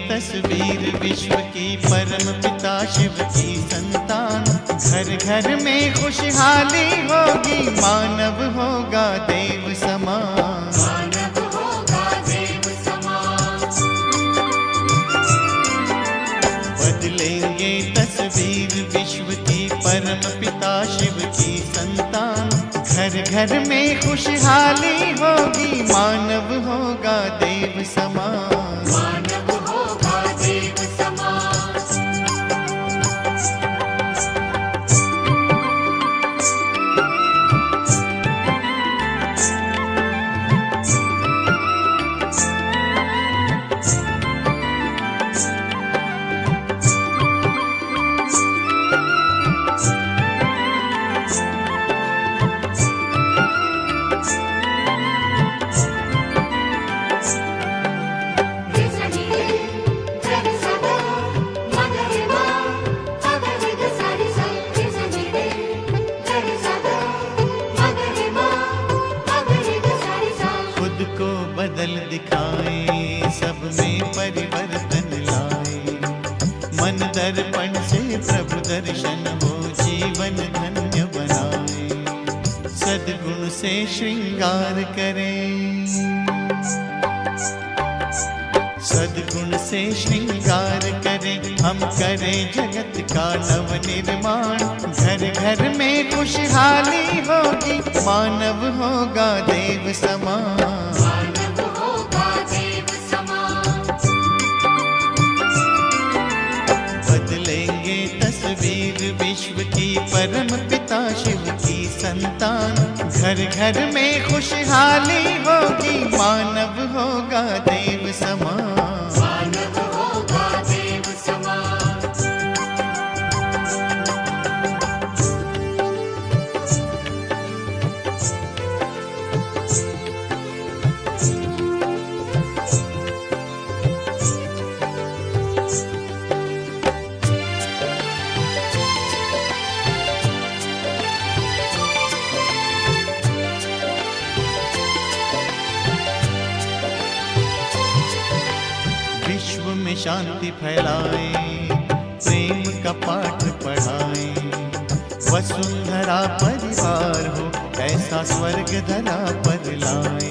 तस्वीर विश्व की परम पिता शिव की संतान। घर घर में खुशहाली होगी, मानव होगा देव समान। मानव होगा देव समान। बदलेंगे तस्वीर विश्व की परम पिता शिव की संतान। घर घर में खुशहाली होगी, मानव होगा देव समान। मानव होगा देव समान। बदल दिखाए, सब में परिवर्तन लाए। मन दर्पण से प्रभु दर्शन हो, जीवन धन्य बनाए। सद्गुण से श्रृंगार करें, सद्गुण से श्रृंगार करें। हम करें जगत का नव निर्माण। घर घर में खुशहाली होगी, मानव होगा देव समान। मानव होगा देव समान। बदलेंगे तस्वीर विश्व की परम पिता शिव की संतान। घर घर में खुशहाली होगी, मानव होगा देव समान। मानव होगा देव समान। विश्व में शांति फैलाए, प्रेम का पाठ पढ़ाए। वसुंधरा परिवार हो, ऐसा स्वर्ग धरा पर लाए।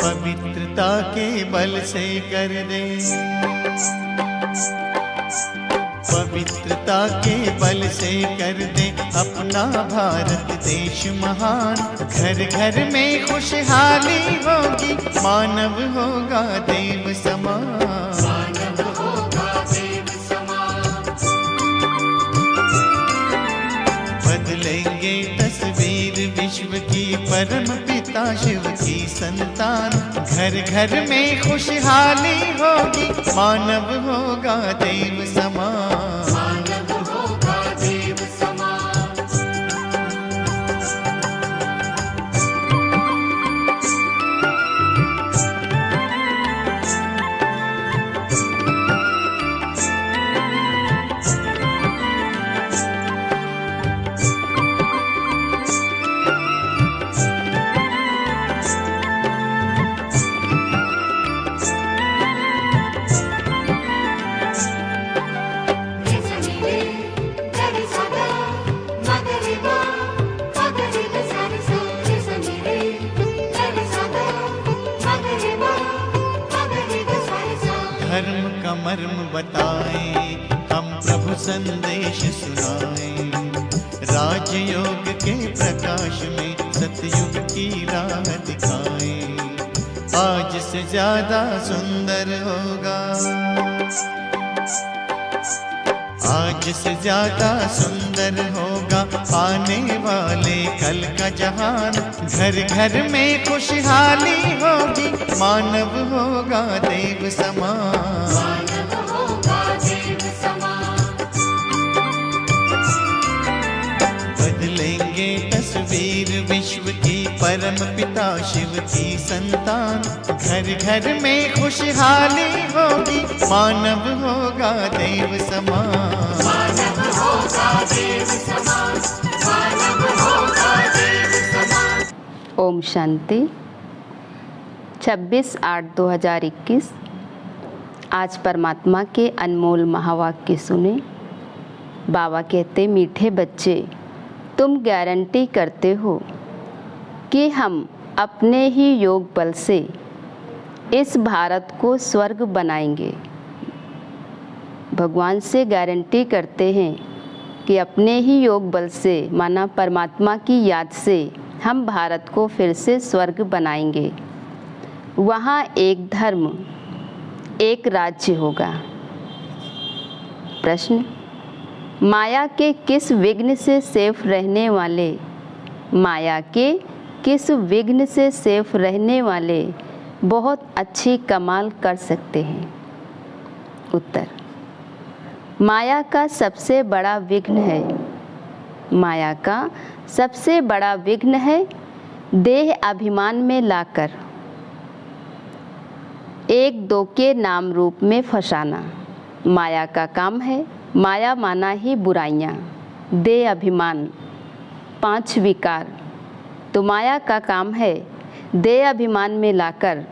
पवित्रता के बल से कर दे, पवित्रता के बल से कर दे अपना भारत देश महान। घर घर में खुशहाली होगी, मानव होगा देव समान। मानव होगा देव समान। बदलेंगे तस्वीर विश्व की परम पिता शिव की संतान। घर घर में खुशहाली होगी, मानव होगा देव समान। मानव होगा देव समान। धर्म का मर्म बताए, हम प्रभु संदेश सुनाए। राजयोग के प्रकाश में सतयुग की राह दिखाए। आज से ज्यादा सुंदर होगा, आज से ज्यादा सुंदर होगा आने वाले कल का जहान। घर घर में खुशहाली होगी, मानव होगा देव समान। मानव होगा देव समान। बदलेंगे तस्वीर विश्व की परम पिता शिव की संतान। घर घर में खुशहाली होगी, मानव होगा देव समान। मानव होगा देव समान। मानव होगा देव समान। ओम शांति। 26/8/2021 आज परमात्मा के अनमोल महावाक्य सुने। बाबा कहते, मीठे बच्चे, तुम गारंटी करते हो कि हम अपने ही योग बल से इस भारत को स्वर्ग बनाएंगे। भगवान से गारंटी करते हैं कि अपने ही योग बल से, माना परमात्मा की याद से, हम भारत को फिर से स्वर्ग बनाएंगे। वहाँ एक धर्म, एक राज्य होगा। प्रश्न, माया के किस विघ्न से सेफ रहने वाले, माया के किस विघ्न से सेफ रहने वाले बहुत अच्छी कमाल कर सकते हैं? उत्तर, माया का सबसे बड़ा विघ्न है, माया का सबसे बड़ा विघ्न है देह अभिमान में लाकर एक दो के नाम रूप में फंसाना। माया का काम है, माया माना ही बुराइयाँ, देह अभिमान, 5 विकार। तो माया का काम है देह अभिमान में लाकर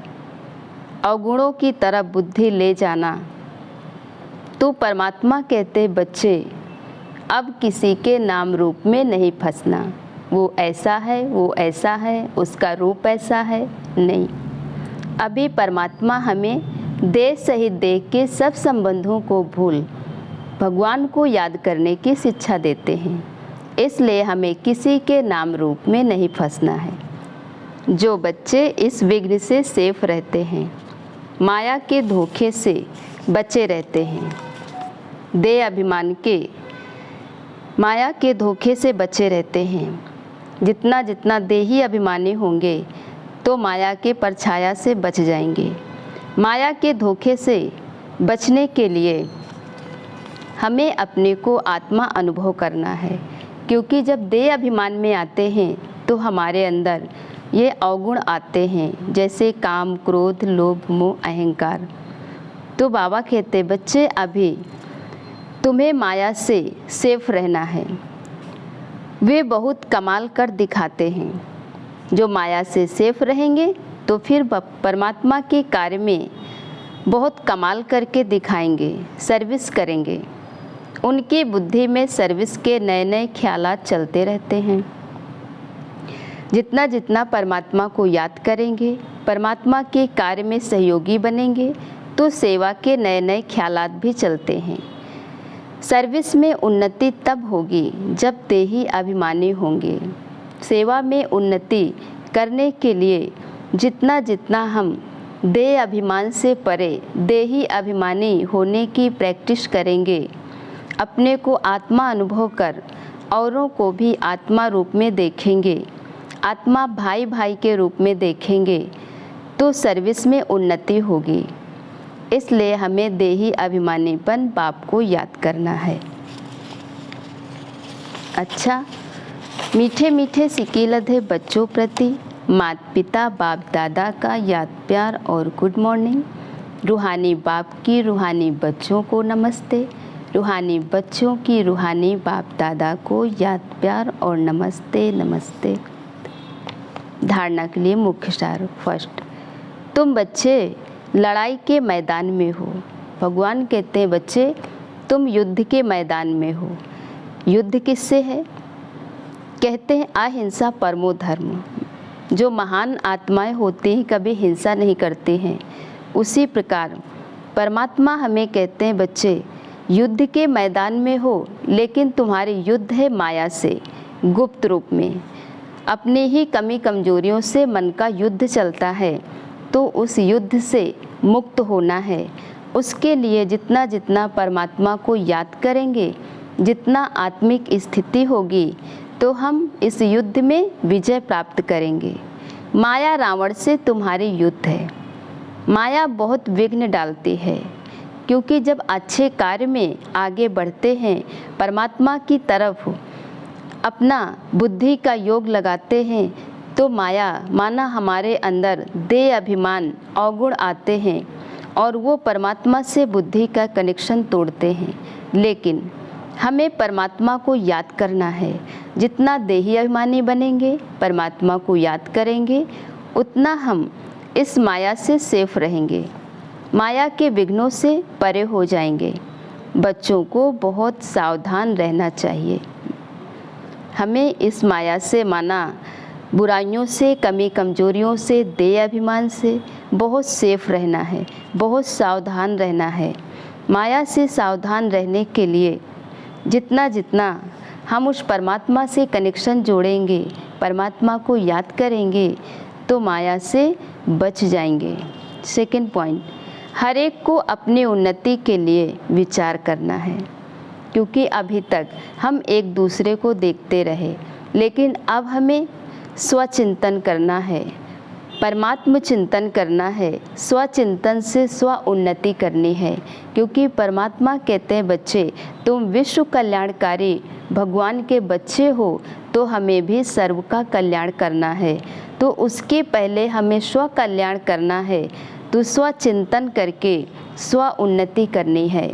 अवगुणों की तरफ बुद्धि ले जाना। तो परमात्मा कहते, बच्चे अब किसी के नाम रूप में नहीं फंसना। वो ऐसा है, वो ऐसा है, उसका रूप ऐसा है, नहीं। अभी परमात्मा हमें देह सहित देह के सब संबंधों को भूल भगवान को याद करने की शिक्षा देते हैं। इसलिए हमें किसी के नाम रूप में नहीं फंसना है। जो बच्चे इस विघ्न से सेफ रहते हैं, माया के धोखे से बचे रहते हैं, देह अभिमान के, माया के धोखे से बचे रहते हैं, जितना जितना देही अभिमानी होंगे तो माया के परछाया से बच जाएंगे। माया के धोखे से बचने के लिए हमें अपने को आत्मा अनुभव करना है, क्योंकि जब देह अभिमान में आते हैं तो हमारे अंदर ये अवगुण आते हैं, जैसे काम, क्रोध, लोभ, मोह, अहंकार। तो बाबा कहते, बच्चे अभी तुम्हें माया से सेफ रहना है। वे बहुत कमाल कर दिखाते हैं। जो माया से सेफ रहेंगे तो फिर परमात्मा के कार्य में बहुत कमाल करके दिखाएंगे, सर्विस करेंगे। उनकी बुद्धि में सर्विस के नए नए ख्यालात चलते रहते हैं। जितना जितना परमात्मा को याद करेंगे, परमात्मा के कार्य में सहयोगी बनेंगे, तो सेवा के नए नए ख्यालात भी चलते हैं। सर्विस में उन्नति तब होगी जब देही अभिमानी होंगे। सेवा में उन्नति करने के लिए जितना जितना हम देह अभिमान से परे देही अभिमानी होने की प्रैक्टिस करेंगे, अपने को आत्मा अनुभव कर औरों को भी आत्मा रूप में देखेंगे, आत्मा भाई भाई के रूप में देखेंगे, तो सर्विस में उन्नति होगी। इसलिए हमें देही अभिमानीपन बाप को याद करना है। अच्छा, मीठे मीठे सिकीलधे बच्चों प्रति माता पिता बाप दादा का याद प्यार और गुड मॉर्निंग। रूहानी बाप की रूहानी बच्चों को नमस्ते। रूहानी बच्चों की रूहानी बाप दादा को याद प्यार और नमस्ते नमस्ते। धारणा के लिए मुख्य सार। फर्स्ट, तुम बच्चे लड़ाई के मैदान में हो। भगवान कहते हैं, बच्चे तुम युद्ध के मैदान में हो। युद्ध किससे है? कहते हैं अहिंसा परमो धर्म। जो महान आत्माएं होती हैं कभी हिंसा नहीं करते हैं। उसी प्रकार परमात्मा हमें कहते हैं, बच्चे युद्ध के मैदान में हो, लेकिन तुम्हारी युद्ध है माया से, गुप्त रूप में। अपनी ही कमी कमजोरियों से मन का युद्ध चलता है। तो उस युद्ध से मुक्त होना है। उसके लिए जितना जितना परमात्मा को याद करेंगे, जितना आत्मिक स्थिति होगी, तो हम इस युद्ध में विजय प्राप्त करेंगे। माया रावण से तुम्हारी युद्ध है। माया बहुत विघ्न डालती है, क्योंकि जब अच्छे कार्य में आगे बढ़ते हैं, परमात्मा की तरफ अपना बुद्धि का योग लगाते हैं, तो माया माना हमारे अंदर देह अभिमान अवगुण आते हैं और वो परमात्मा से बुद्धि का कनेक्शन तोड़ते हैं। लेकिन हमें परमात्मा को याद करना है। जितना देही अभिमानी बनेंगे, परमात्मा को याद करेंगे, उतना हम इस माया से सेफ रहेंगे, माया के विघ्नों से परे हो जाएंगे। बच्चों को बहुत सावधान रहना चाहिए। हमें इस माया से माना बुराइयों से, कमी कमजोरियों से, देह अभिमान से बहुत सेफ रहना है, बहुत सावधान रहना है। माया से सावधान रहने के लिए जितना जितना हम उस परमात्मा से कनेक्शन जोड़ेंगे, परमात्मा को याद करेंगे, तो माया से बच जाएंगे। सेकंड पॉइंट, हर एक को अपनी उन्नति के लिए विचार करना है, क्योंकि अभी तक हम एक दूसरे को देखते रहे, लेकिन अब हमें स्वचिंतन करना है, परमात्म चिंतन करना है। स्वचिंतन से स्व उन्नति करनी है, क्योंकि परमात्मा कहते हैं बच्चे तुम विश्व कल्याणकारी भगवान के बच्चे हो, तो हमें भी सर्व का कल्याण करना है। तो उसके पहले हमें स्व कल्याण करना है, तो स्वचिंतन करके स्व उन्नति करनी है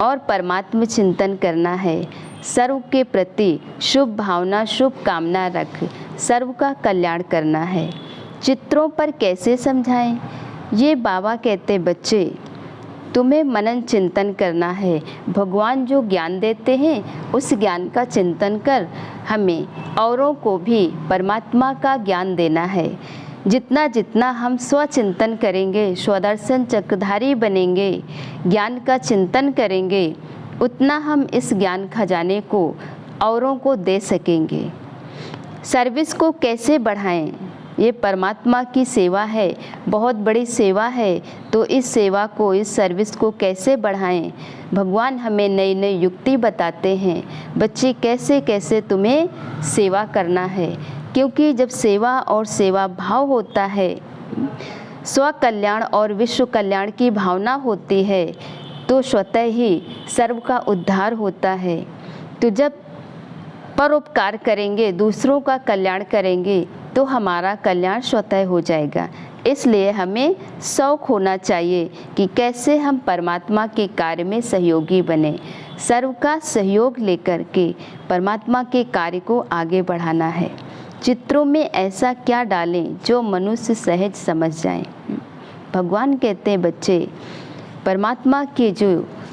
और परमात्म चिंतन करना है। सर्व के प्रति शुभ भावना, शुभ कामना रख सर्व का कल्याण करना है। चित्रों पर कैसे समझाएं? ये बाबा कहते बच्चे तुम्हें मनन चिंतन करना है। भगवान जो ज्ञान देते हैं उस ज्ञान का चिंतन कर हमें औरों को भी परमात्मा का ज्ञान देना है। जितना जितना हम स्वचिंतन करेंगे, स्वदर्शन चक्रधारी बनेंगे, ज्ञान का चिंतन करेंगे, उतना हम इस ज्ञान खजाने को औरों को दे सकेंगे। सर्विस को कैसे बढ़ाएं? ये परमात्मा की सेवा है, बहुत बड़ी सेवा है। तो इस सेवा को, इस सर्विस को कैसे बढ़ाएं? भगवान हमें नई नई युक्ति बताते हैं, बच्चे कैसे कैसे तुम्हें सेवा करना है। क्योंकि जब सेवा और सेवा भाव होता है, स्व कल्याण और विश्व कल्याण की भावना होती है, तो स्वतः ही सर्व का उद्धार होता है। तो जब परोपकार करेंगे, दूसरों का कल्याण करेंगे, तो हमारा कल्याण स्वतः हो जाएगा। इसलिए हमें शौक होना चाहिए कि कैसे हम परमात्मा के कार्य में सहयोगी बने। सर्व का सहयोग लेकर के परमात्मा के कार्य को आगे बढ़ाना है। चित्रों में ऐसा क्या डालें जो मनुष्य सहज समझ जाएं? भगवान कहते हैं बच्चे परमात्मा के जो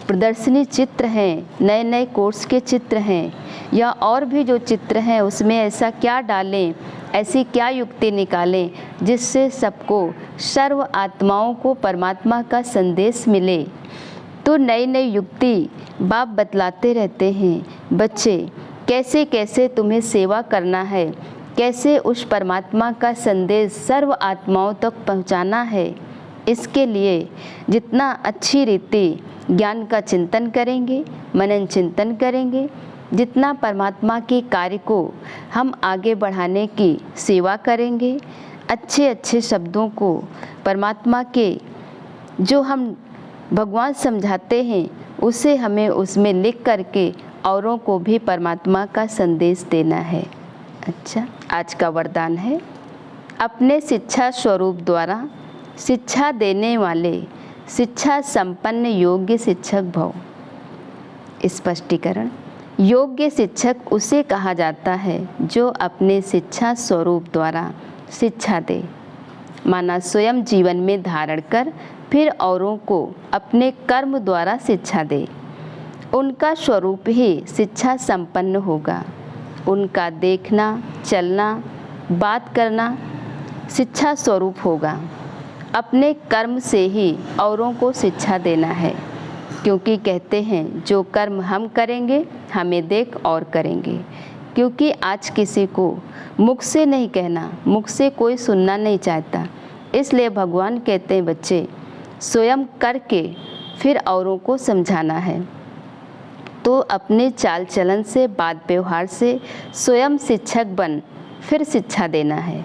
प्रदर्शनी चित्र हैं, नए नए कोर्स के चित्र हैं, या और भी जो चित्र हैं, उसमें ऐसा क्या डालें, ऐसी क्या युक्ति निकालें जिससे सबको, सर्व आत्माओं को परमात्मा का संदेश मिले। तो नई नई युक्ति बाप बतलाते रहते हैं बच्चे कैसे कैसे तुम्हें सेवा करना है, कैसे उस परमात्मा का संदेश सर्व आत्माओं तक पहुंचाना है। इसके लिए जितना अच्छी रीति ज्ञान का चिंतन करेंगे, मनन चिंतन करेंगे, जितना परमात्मा के कार्य को हम आगे बढ़ाने की सेवा करेंगे, अच्छे अच्छे शब्दों को परमात्मा के जो हम भगवान समझाते हैं उसे हमें उसमें लिख करके औरों को भी परमात्मा का संदेश देना है। अच्छा, आज का वरदान है अपने शिक्षा स्वरूप द्वारा शिक्षा देने वाले शिक्षा संपन्न योग्य शिक्षक भव। स्पष्टीकरण, योग्य शिक्षक उसे कहा जाता है जो अपने शिक्षा स्वरूप द्वारा शिक्षा दे, माना स्वयं जीवन में धारण कर फिर औरों को अपने कर्म द्वारा शिक्षा दे। उनका स्वरूप ही शिक्षा संपन्न होगा। उनका देखना, चलना, बात करना शिक्षा स्वरूप होगा। अपने कर्म से ही औरों को शिक्षा देना है, क्योंकि कहते हैं जो कर्म हम करेंगे हमें देख और करेंगे। क्योंकि आज किसी को मुख से नहीं कहना, मुख से कोई सुनना नहीं चाहता, इसलिए भगवान कहते हैं बच्चे, स्वयं करके फिर औरों को समझाना है। तो अपने चाल चलन से, बात व्यवहार से स्वयं शिक्षक बन फिर शिक्षा देना है।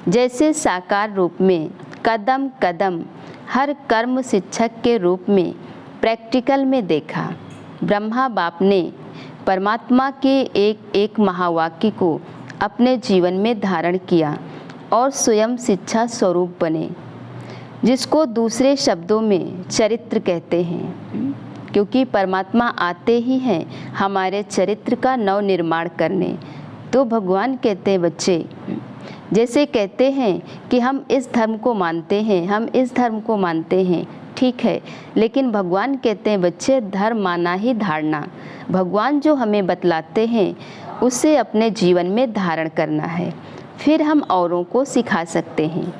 जैसे साकार रूप में कदम कदम हर कर्म शिक्षक के रूप में प्रैक्टिकल में देखा। ब्रह्मा बाप ने परमात्मा के एक एक महावाक्य को अपने जीवन में धारण किया और स्वयं शिक्षा स्वरूप बने, जिसको दूसरे शब्दों में चरित्र कहते हैं, क्योंकि परमात्मा आते ही हैं हमारे चरित्र का नव निर्माण करने। तो भगवान कहते हैं बच्चे, जैसे कहते हैं कि हम इस धर्म को मानते हैं, हम इस धर्म को मानते हैं, ठीक है, लेकिन भगवान कहते हैं बच्चे, धर्म माना ही धारणा। भगवान जो हमें बतलाते हैं उसे अपने जीवन में धारण करना है, फिर हम औरों को सिखा सकते हैं।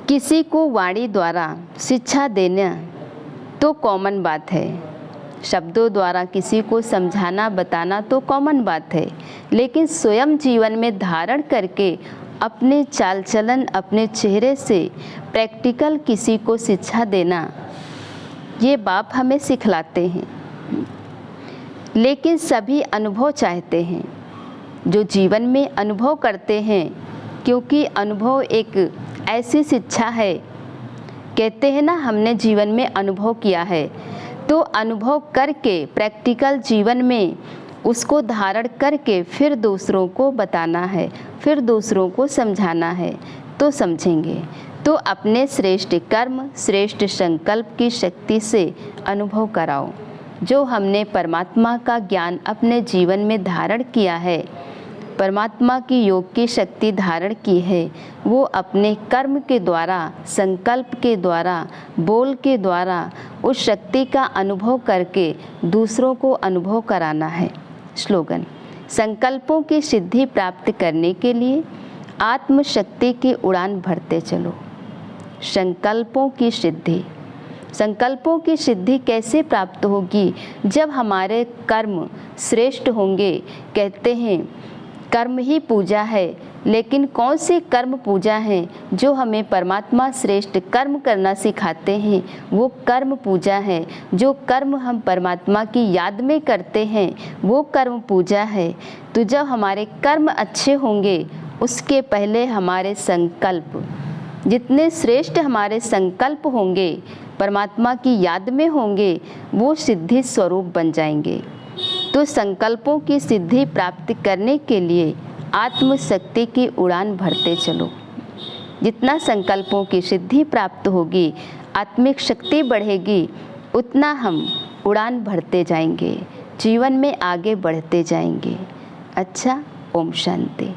किसी को वाणी द्वारा शिक्षा देना तो कॉमन बात है, शब्दों द्वारा किसी को समझाना बताना तो कॉमन बात है, लेकिन स्वयं जीवन में धारण करके अपने चाल चलन, अपने चेहरे से प्रैक्टिकल किसी को शिक्षा देना, ये बाप हमें सिखलाते हैं। लेकिन सभी अनुभव चाहते हैं, जो जीवन में अनुभव करते हैं, क्योंकि अनुभव एक ऐसी शिक्षा है, कहते हैं ना हमने जीवन में अनुभव किया है, तो अनुभव करके प्रैक्टिकल जीवन में उसको धारण करके फिर दूसरों को बताना है, फिर दूसरों को समझाना है, तो समझेंगे। तो अपने श्रेष्ठ कर्म, श्रेष्ठ संकल्प की शक्ति से अनुभव कराओ। जो हमने परमात्मा का ज्ञान अपने जीवन में धारण किया है, परमात्मा की योग की शक्ति धारण की है, वो अपने कर्म के द्वारा, संकल्प के द्वारा, बोल के द्वारा उस शक्ति का अनुभव करके दूसरों को अनुभव कराना है। स्लोगन: संकल्पों की सिद्धि प्राप्त करने के लिए आत्मशक्ति की उड़ान भरते चलो। संकल्पों की सिद्धि, संकल्पों की सिद्धि कैसे प्राप्त होगी? जब हमारे कर्म श्रेष्ठ होंगे। कहते हैं कर्म ही पूजा है, लेकिन कौन से कर्म पूजा हैं? जो हमें परमात्मा श्रेष्ठ कर्म करना सिखाते हैं, वो कर्म पूजा है। जो कर्म हम परमात्मा की याद में करते हैं, वो कर्म पूजा है। तो जब हमारे कर्म अच्छे होंगे, उसके पहले हमारे संकल्प, जितने श्रेष्ठ हमारे संकल्प होंगे, परमात्मा की याद में होंगे, वो सिद्धि स्वरूप बन जाएंगे। तो संकल्पों की सिद्धि प्राप्त करने के लिए आत्मशक्ति की उड़ान भरते चलो। जितना संकल्पों की सिद्धि प्राप्त होगी, आत्मिक शक्ति बढ़ेगी, उतना हम उड़ान भरते जाएंगे, जीवन में आगे बढ़ते जाएंगे। अच्छा, ओम शांति।